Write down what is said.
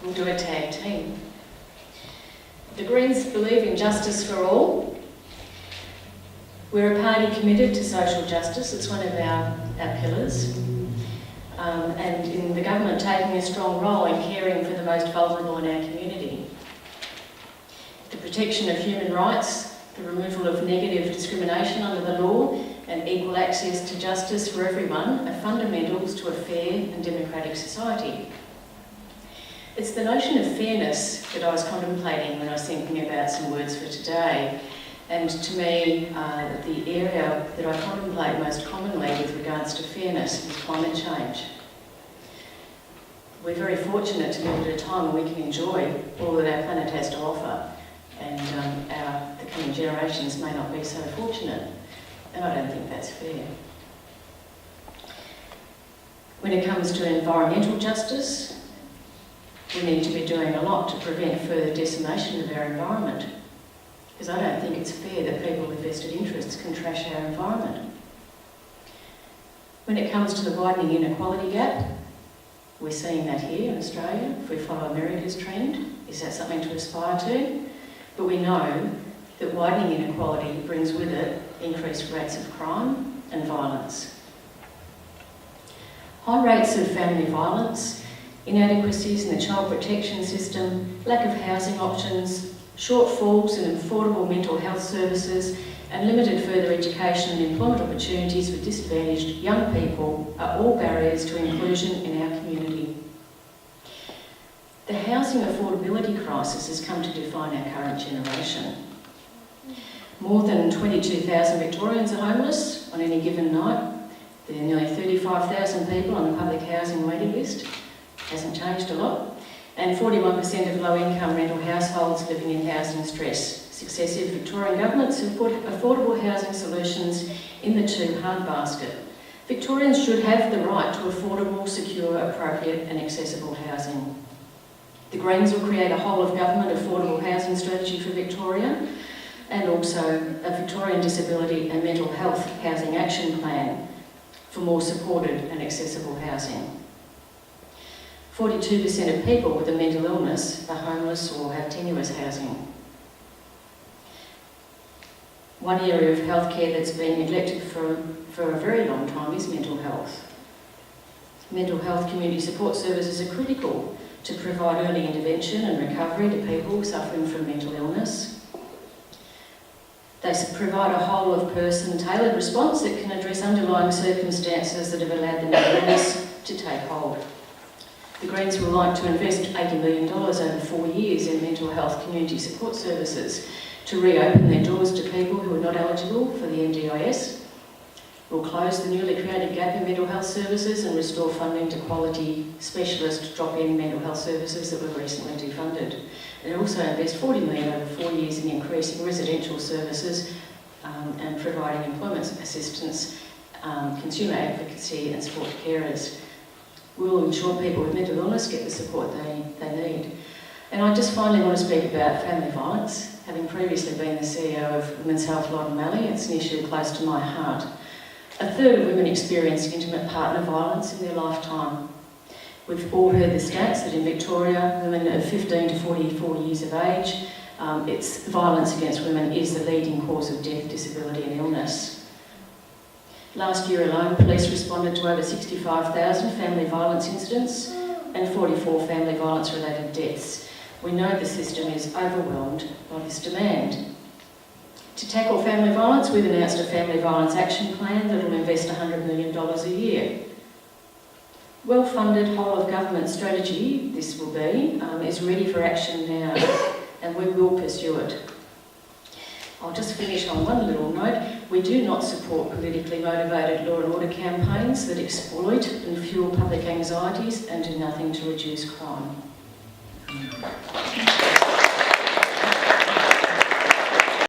We'll do a tag team. The Greens believe in justice for all. We're a party committed to social justice. It's one of our pillars. And in the government taking a strong role in caring for the most vulnerable in our community. The protection of human rights, the removal of negative discrimination under the law, and equal access to justice for everyone are fundamentals to a fair and democratic society. It's the notion of fairness that I was contemplating when I was thinking about some words for today. And to me, the area that I contemplate most commonly with regards to fairness is climate change. We're very fortunate to live at a time when we can enjoy all that our planet has to offer, and the coming generations may not be so fortunate, and I don't think that's fair. When it comes to environmental justice, we need to be doing a lot to prevent further decimation of our environment, because I don't think it's fair that people with vested interests can trash our environment. When it comes to the widening inequality gap, we're seeing that here in Australia, if we follow America's trend. Is that something to aspire to? But we know that widening inequality brings with it increased rates of crime and violence. High rates of family violence, inadequacies in the child protection system, lack of housing options, shortfalls in affordable mental health services, and limited further education and employment opportunities for disadvantaged young people are all barriers to inclusion in our community. The housing affordability crisis has come to define our current generation. More than 22,000 Victorians are homeless on any given night. There are nearly 35,000 people on the public housing waiting list. Hasn't changed a lot. And 41% of low-income rental households living in housing stress. Successive Victorian governments have put affordable housing solutions in the too hard basket. Victorians should have the right to affordable, secure, appropriate and accessible housing. The Greens will create a whole-of-government affordable housing strategy for Victoria, and also a Victorian Disability and Mental Health Housing Action Plan for more supported and accessible housing. 42% of people with a mental illness are homeless or have tenuous housing. One area of healthcare that's been neglected for a very long time is mental health. Mental health community support services are critical to provide early intervention and recovery to people suffering from mental illness. They provide a whole-of-person tailored response that can address underlying circumstances that have allowed the mental illness to take hold. The Greens would like to invest $80 million over 4 years in mental health community support services to reopen their doors to people who are not eligible for the NDIS. We'll close the newly created gap in mental health services and restore funding to quality specialist drop-in mental health services that were recently defunded. And also invest $40 million over 4 years in increasing residential services and providing employment assistance, consumer advocacy and support to carers. We'll ensure people with mental illness get the support they need. And I just finally want to speak about family violence. Having previously been the CEO of Women's Health Loddon Mallee, it's an issue close to my heart. A third of women experience intimate partner violence in their lifetime. We've all heard the stats that in Victoria, women of 15 to 44 years of age, violence against women is the leading cause of death, disability and illness. Last year alone, police responded to over 65,000 family violence incidents and 44 family violence-related deaths. We know the system is overwhelmed by this demand. To tackle family violence, we've announced a family violence action plan that will invest $100 million a year. Well-funded whole-of-government strategy, this will be, is ready for action now, and we will pursue it. I'll just finish on one little note. We do not support politically motivated law and order campaigns that exploit and fuel public anxieties and do nothing to reduce crime.